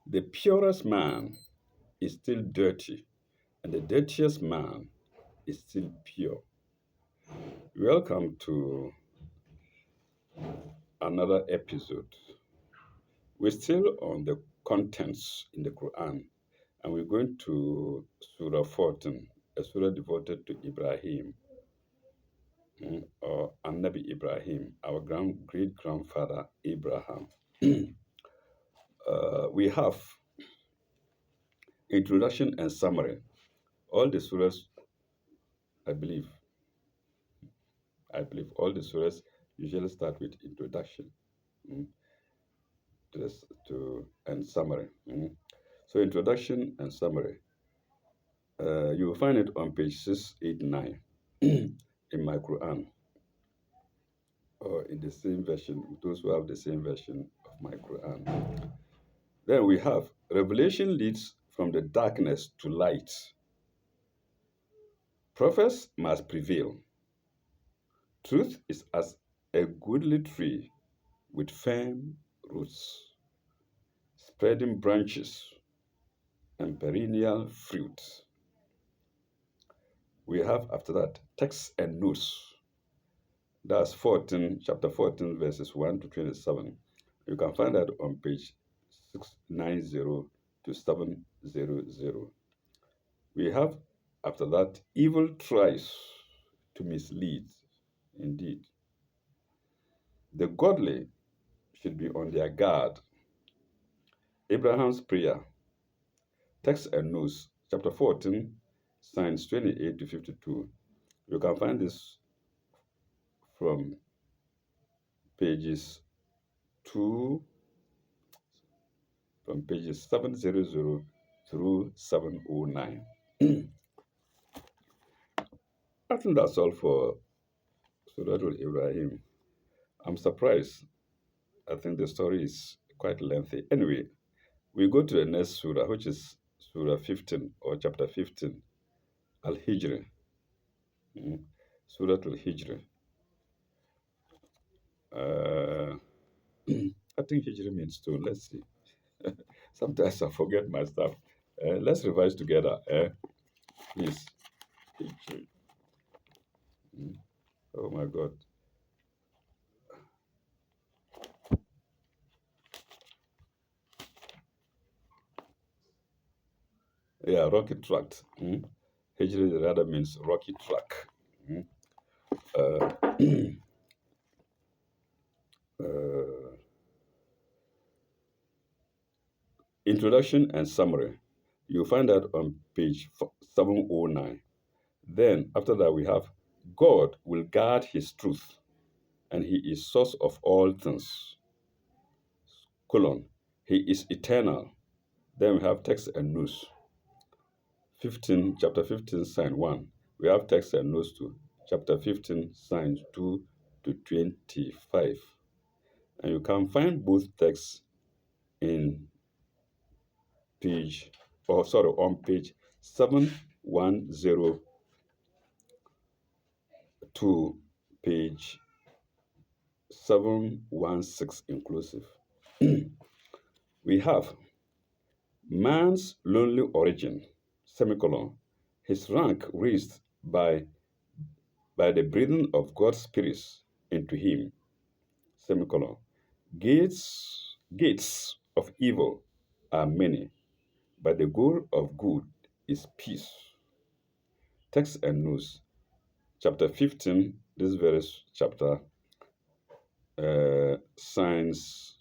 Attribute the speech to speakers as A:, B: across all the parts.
A: The purest man is still dirty, and the dirtiest man is still pure. Welcome to another episode. We're still on the contents in the Quran, and we're going to Surah 14, a surah devoted to Ibrahim, or Nabi Ibrahim, our great grandfather Abraham. We have introduction and summary. All the surahs, I believe, all the surahs usually start with introduction mm, to and summary. So introduction and summary. You will find it on page 689 in my Quran, or in the same version, those who have the same version of my Quran. Then we have revelation leads from the darkness to light. Prophets must prevail. Truth is as a goodly tree with firm roots, spreading branches and perennial fruit. We have after that texts and notes. That's 14, chapter 14, verses 1 to 27. You can find that on page 690 to 700. We have after that evil tries to mislead. Indeed, the godly should be on their guard. Abraham's prayer, text and notes, chapter 14, signs 28 to 52. You can find this from pages 2, from pages 700 through 709. I think that's all for Surah Ibrahim. I'm surprised. I think the story is quite lengthy. Anyway, we go to the next surah, which is Surah 15 or chapter 15, Al Hijr. Surah Al Hijr. Uh, I think Hijr means two. Let's see. Sometimes I forget my stuff. Let's revise together. Please. Hijr. Mm. Oh my God. Yeah, rocky track. Hijr rather means rocky track. Mm. Uh, uh, Introduction and summary. You'll find that on page 709. Then, after that, we have God will guard his truth, and he is source of all things. Colon. He is eternal. Then we have text and notes. 15, chapter 15, sign 1. We have text and notes to chapter 15, signs 2 to 25. And you can find both texts in on page 710 to page 716 inclusive. We have man's lonely origin, semicolon, his rank raised by the breathing of God's spirits into him, semicolon. Gates of evil are many, but the goal of good is peace. Text and notes. Chapter 15, this very chapter, signs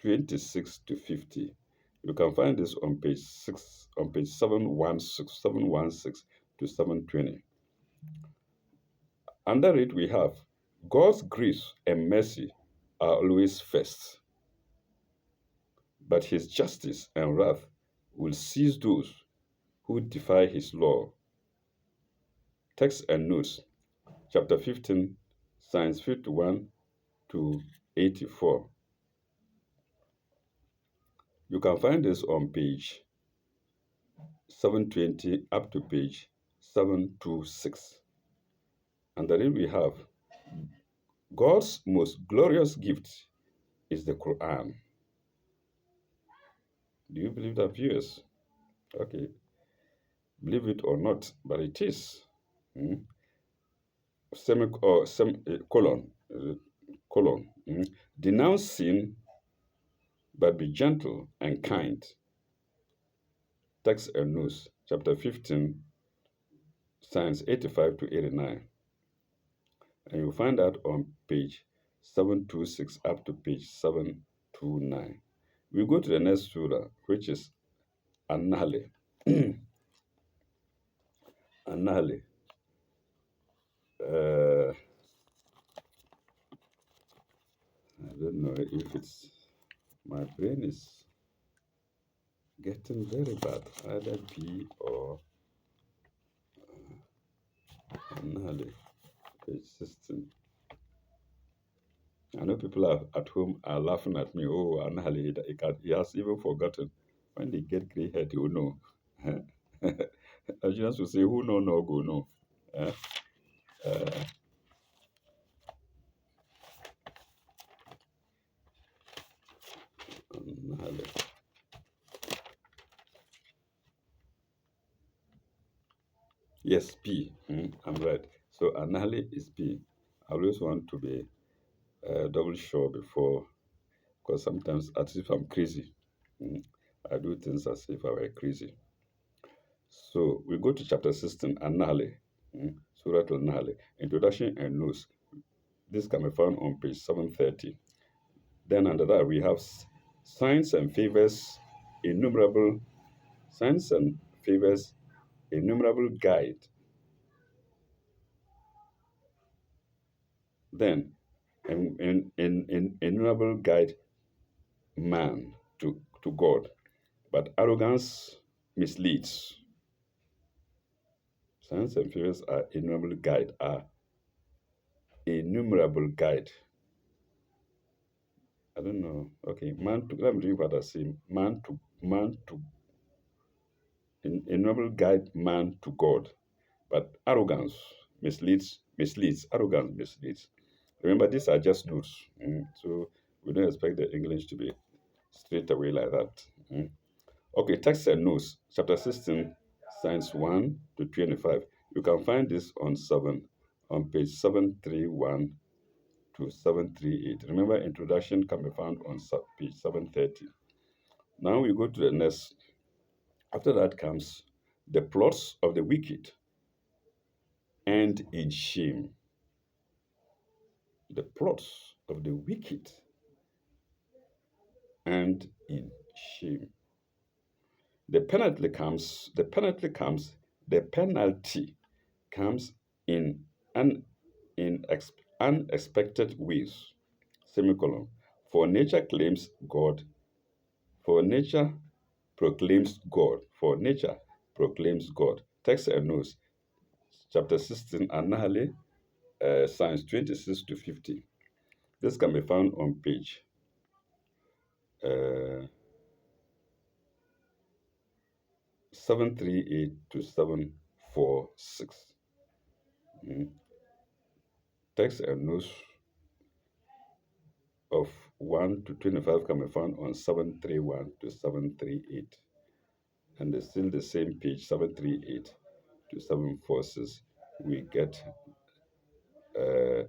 A: 26 to 50. You can find this on page 716 to 720. Under it, we have God's grace and mercy are always first, but his justice and wrath will seize those who defy his law. Text and notes, chapter 15, signs 51 to 84. You can find this on page 720 up to page 726. And then we have God's most glorious gift is the Quran. Do you believe that, viewers? Okay, believe it or not, but it is. Mm. Colon, colon. Denounce sin, but be gentle and kind. Text and News, chapter 15, Science 85 to 89. And you'll find that on page 726 up to page 729. We go to the next surah, which is An-Nahl. An-Nahl. Uh, I don't know if it's my brain is getting very bad, either B or An-Nahl, page 16. I know people are at home are laughing at me. Oh, An-Nahl, he has even forgotten. When they get gray head, you know. Nigerians will say, who know, no go, no. Eh? Uh, An-Nahl. Yes, P. I'm right. So An-Nahl is P. I always want to be double sure before, because sometimes as if I'm crazy. Mm, I do things as if I were crazy. So we go to chapter 16, An-Nahl, Surah Al-Nahl, Introduction and Notes. This can be found on page 730. Then under that we have signs and favors, innumerable signs and favors, innumerable guide. Then in innumerable guide man to God, but arrogance misleads. Signs and favors are innumerable guide. I don't know. Okay, man to let me read what I say. Man to innumerable guide man to God, but arrogance misleads. Arrogance misleads. Remember, these are just notes, so we don't expect the English to be straight away like that. Okay, text and notes, chapter 16, science 1 to 25. You can find this on page 731 to 738. Remember, introduction can be found on page 730. Now we go to the next. After that comes the plots of the wicked end in shame. The plots of the wicked end in shame. The penalty comes in un, unexpected ways. Semicolon. For nature claims God, for nature proclaims God, for nature proclaims God. Text and notes, chapter 16, An-Nahl, Science 26 to 50. This can be found on page 738 to 746. Mm. Text and notes of 1 to 25 can be found on 731 to 738. And it's still the same page, 738 to 746. We get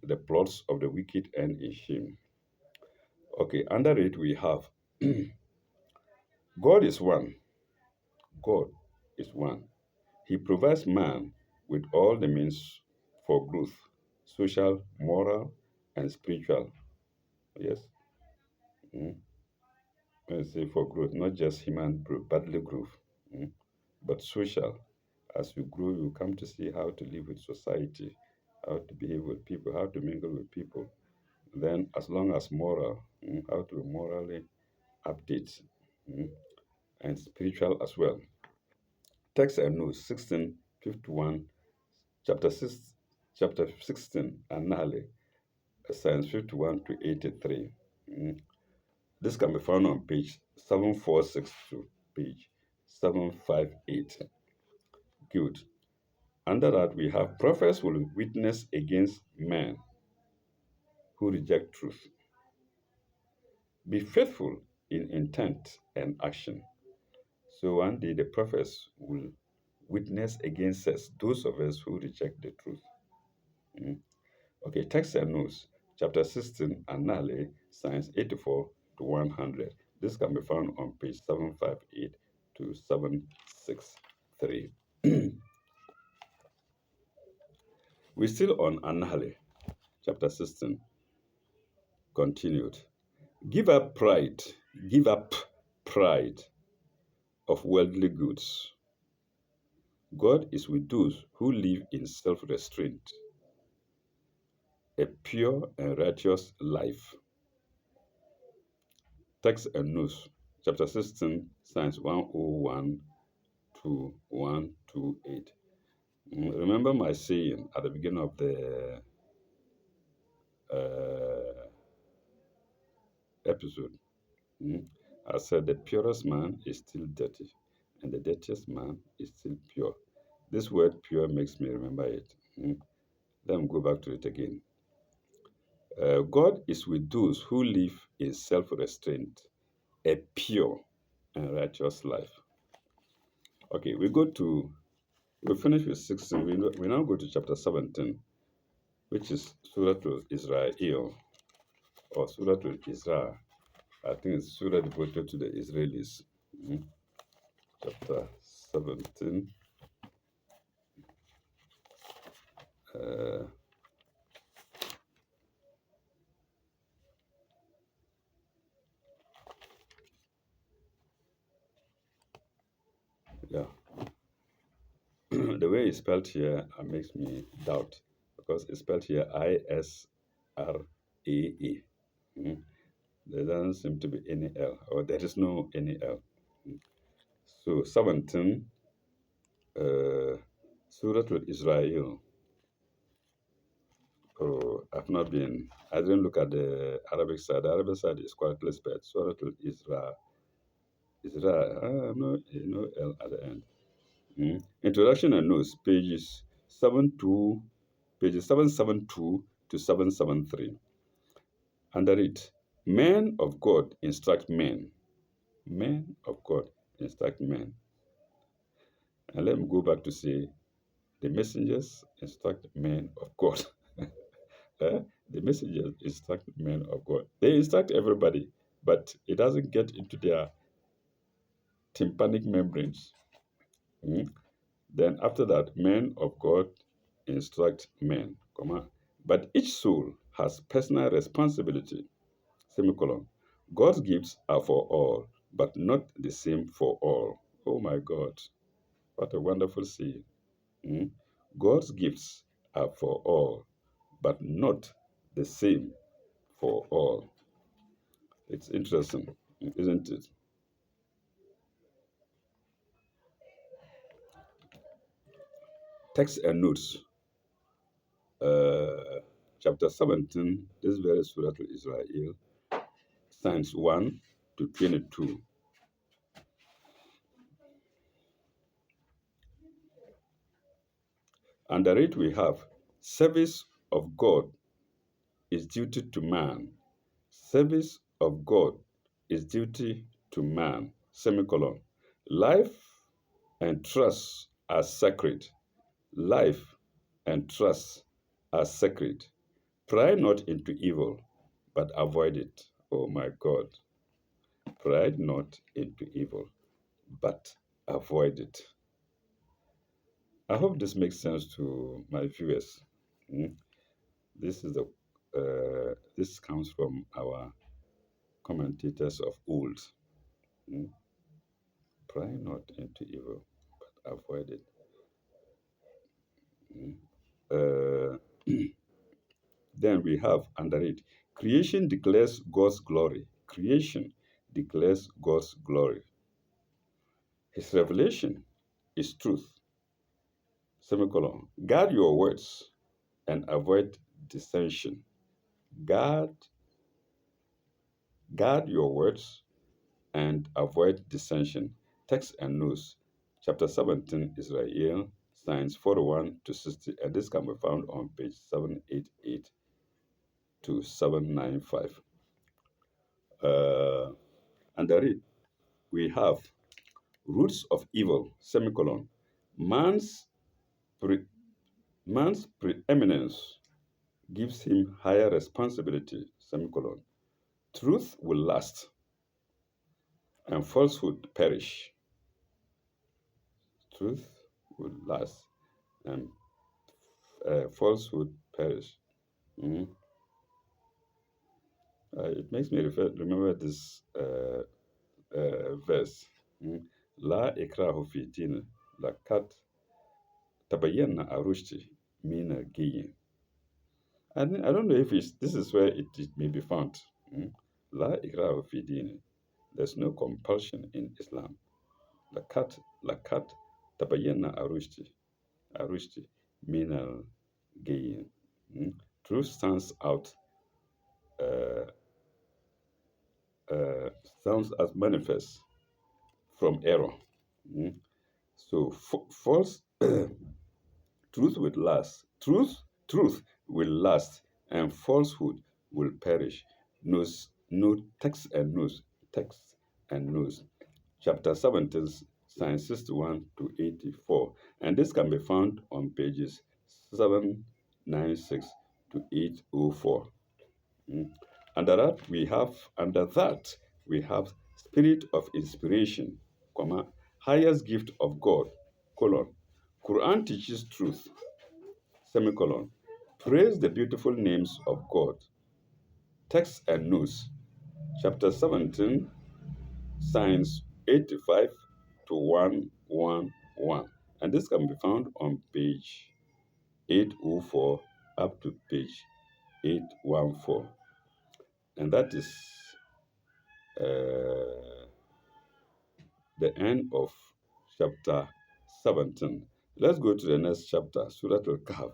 A: the plots of the wicked and in shame. Okay, under it we have God is one. God is one. He provides man with all the means for growth, social, moral, and spiritual. Yes. Mm. When I say for growth, not just human growth, bodily growth, mm, but social. As you grow, you come to see how to live with society, how to behave with people, how to mingle with people. Then, as long as moral, how to morally update, mm, and spiritual as well. Text and notes 1651, chapter 6, chapter 16, An-Nahl, Science 51 to 83. Mm. This can be found on page 746 to page 758. Good. Under that, we have prophets will witness against men who reject truth. Be faithful in intent and action. So one day the prophets will witness against us, those of us who reject the truth. Mm. Okay, text and notes, chapter 16, Annale, Science 84 to 100. This can be found on page 758 to 763. We're still on Annale, chapter 16, continued. Give up pride, give up pride of worldly goods. God is with those who live in self restraint, a pure and righteous life. Text and notes, chapter 16, Science 101 to 128. Remember my saying at the beginning of the uh, episode. Mm, I said the purest man is still dirty, and the dirtiest man is still pure. This word pure makes me remember it. Let me go back to it again. God is with those who live in self restraint, a pure and righteous life. Okay, we finish with 16. We now go to chapter 17, which is Surah to Israel or Surah to Israel. I think it's Surah devoted to the Israelis. Mm, Chapter 17. Uh, yeah, the way it's spelled here makes me doubt because it's spelled here Israa. Mm. There doesn't seem to be any L, or there is no any L. Mm. So 17, Surah to Israel. Oh, I didn't look at the Arabic side. The Arabic side is correctly spelled. Surah to Israel. Israel, no L at the end. Introduction and notes, pages 772 to 773. Under it, men of God instruct men. Men of God instruct men. And let me go back to say, the messengers instruct men of God. Eh? The messengers instruct men of God. They instruct everybody, but it doesn't get into their tympanic membranes. Mm. Then after that, men of God instruct men, but each soul has personal responsibility, semicolon. God's gifts are for all, but not the same for all. Oh my God, what a wonderful saying. Mm. God's gifts are for all, but not the same for all. It's interesting, isn't it? Text and notes. Uh, Chapter 17, this very Surah to Israel, Science 1 to 22. Under it we have service of God is duty to man. Service of God is duty to man, semicolon. Life and trust are sacred. Life and trust are sacred. Pry not into evil, but avoid it. Oh my God. Pry not into evil, but avoid it. I hope this makes sense to my viewers. Mm. This comes from our commentators of old. Mm. Pry not into evil, but avoid it. Mm. Uh, then we have under it, creation declares God's glory. Creation declares God's glory. His revelation is truth. Semicolon. Guard your words and avoid dissension. Guard, guard your words and avoid dissension. Text and notes. Chapter 17, Israel, Science 41 to 60, and this can be found on page 788 to 795. Under it, we have roots of evil, semicolon. Man's, pre- man's preeminence gives him higher responsibility, semicolon. Truth will last and falsehood perish. Truth will last and falsehood perish. Mm. It makes me remember this verse. Mm. La ikraha fi din, lakat tabayyana arushti mina giyin. I don't know if this is where it may be found. Mm. La ikraha fi din. There's no compulsion in Islam. Lakat tabayyana arushti mina giyin. Mm. Truth uh, stands as manifest from error. Mm. So false truth will last. Truth will last, and falsehood will perish. No text and news. Text and news. Chapter 17, Psalm 61 to 84. And this can be found on pages 796 to 804. Mm. Under that we have spirit of inspiration, comma, highest gift of God, colon. Quran teaches truth, semicolon. Praise the beautiful names of God. Text and notes. Chapter 17, Signs 85 to 111. And this can be found on page 804 up to page 814. And that is uh, the end of chapter 17. Let's go to the next chapter, Surah Al-Kahf.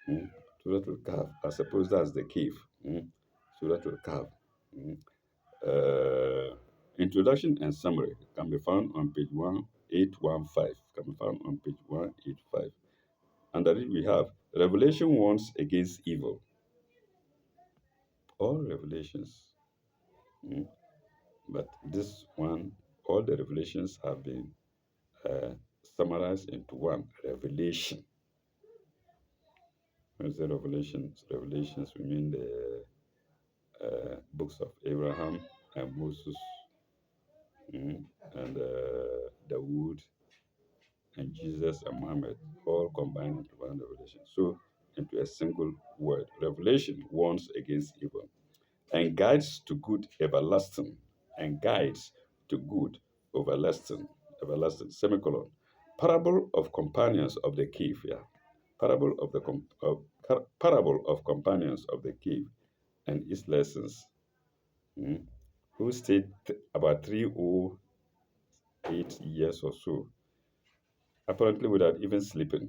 A: Mm. Surah Al-Kahf. I suppose that's the cave. Mm. Surah Al-Kahf. Mm. Introduction and summary can be found on page 1815. Can be found on page 185. Under it we have Revelation warns against evil. All revelations. Mm. But this one, all the revelations have been uh, summarized into one revelation. When we say revelations, we mean the books of Abraham and Moses, mm, and Dawood and Jesus and Muhammad, all combined into one revelation. So, into a single word. Revelation warns against evil and guides to good everlasting, and guides to good everlasting, semicolon. Parable of companions of the cave, yeah. Parable of companions of the cave and its lessons, mm, who stayed about 308 years or so, apparently without even sleeping,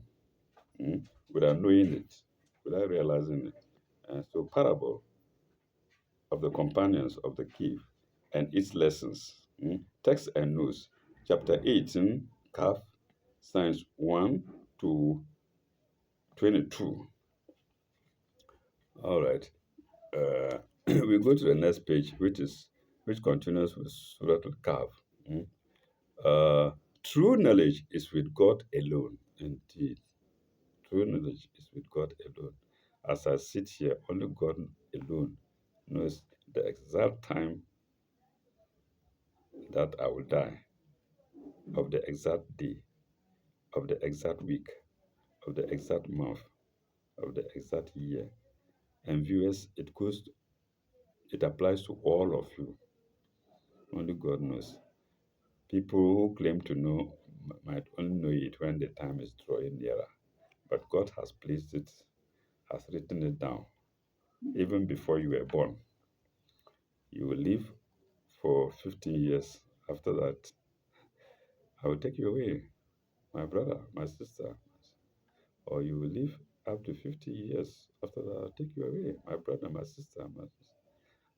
A: mm, without knowing it, without realizing it. And so, parable of the companions of the cave and its lessons, text and notes, chapter 18, Kaf, Science 1 to 22. All right. We go to the next page, which continues with Surah Al-Kahf. Mm. Uh, True knowledge is with God alone, indeed. True knowledge is with God alone. As I sit here, only God alone knows the exact time that I will die, of the exact day, of the exact week, of the exact month, of the exact year. And viewers, it applies to all of you. Only God knows. People who claim to know might only know it when the time is drawing nearer. But God has placed it, has written it down, even before you were born. You will live for 15 years. After that, I will take you away, my brother, my sister. Or you will live up to 50 years. After that, I'll take you away, my brother, my sister.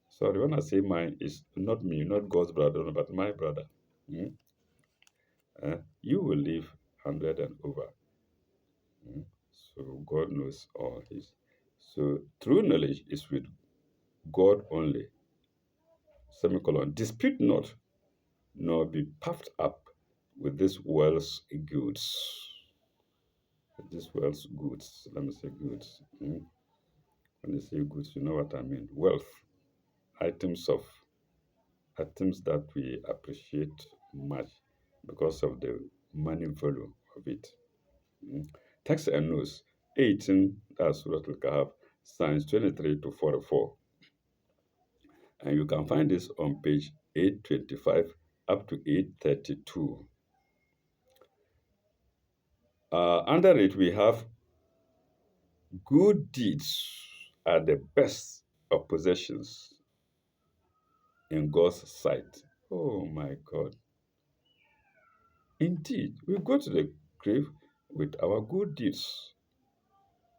A: Sorry, when I say mine, it's not me, not God's brother, but my brother. Mm? You will live 100 and over. Mm? So God knows all this. So true knowledge is with God only. Semicolon. Dispute not, nor be puffed up with this world's goods. This world's goods. Let me say goods. When you say goods, you know what I mean. Wealth, items of items that we appreciate much because of the money value of it. Mm. Text and notes 18, that's Surah Al-Kahf, Psalms 23 to 44. And you can find this on page 825 up to 832. Under it, we have good deeds are the best of possessions in God's sight. Oh my God. Indeed, we go to the grave with our good deeds.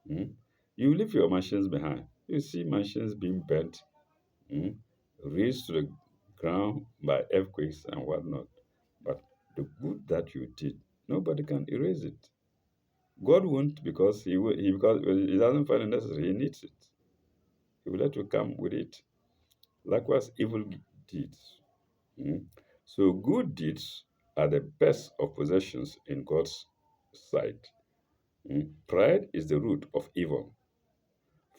A: Mm. You leave your mansions behind. You see mansions being burnt, mm, razed to the ground by earthquakes and whatnot. But the good that you did, nobody can erase it. God won't because because he doesn't find it necessary. He needs it. He will let you come with it. Likewise, evil deeds. Mm. So good deeds are the best of possessions in God's sight. Pride is the root of evil.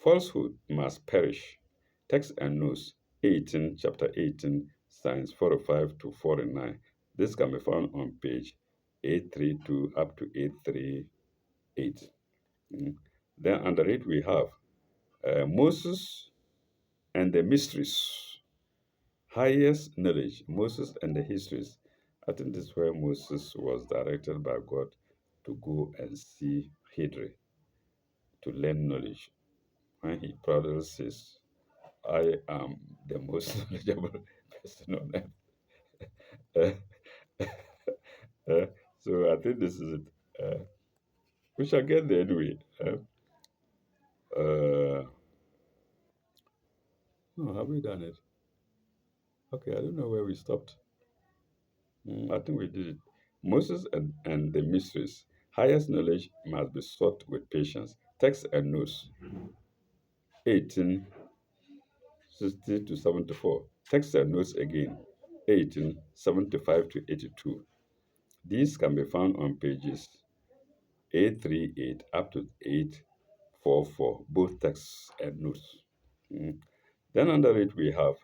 A: Falsehood must perish. Text and notes 18, chapter 18, Psalms 45 to 49. This can be found on page 832 up to 838. Mm. Then under it we have Moses and the mysteries. Highest knowledge, Moses and the histories. I think this is where Moses was directed by God to go and see Hidri to learn knowledge. When he proudly says, I am the most knowledgeable person on earth. Uh, so I think this is it. We shall get there anyway. No, have we done it? Okay, I don't know where we stopped. I think we did it. Moses and the mysteries. Highest knowledge must be sought with patience. Text and notes 1860 to 74. Text and notes again 1875 to 82. These can be found on pages 838 up to 844, both texts and notes. Mm. Then under it, we have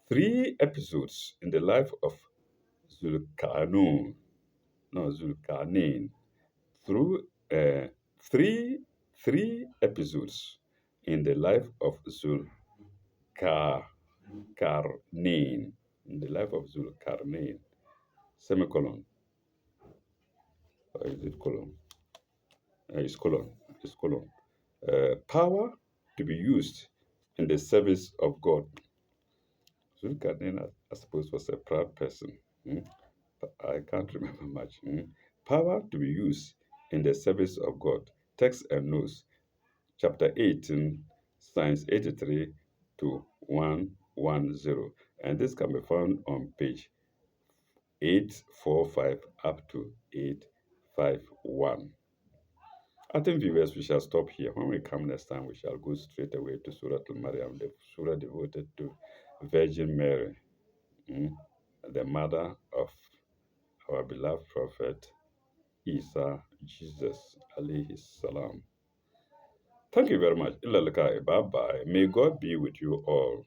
A: three episodes in the life of Zulkarnain, no, Zulkarnain, through three episodes in the life of Zulkarnain, in the life of Zulkarnain, semicolon, or is it colon? It's colon, it's colon. Power to be used in the service of God. Zulkarnain, I suppose, was a proud person. Mm. I can't remember much. Power to be used in the service of God. Text and notes, chapter 18, Psalms 83 to 110. And this can be found on page 845 up to 851. I think, viewers, we shall stop here. When we come next time, we shall go straight away to Surah Al-Maryam, the surah devoted to Virgin Mary, mm, the mother of our beloved prophet Isa, Jesus, alayhi salam. Thank you very much. Illa likai. Bye bye. May God be with you all.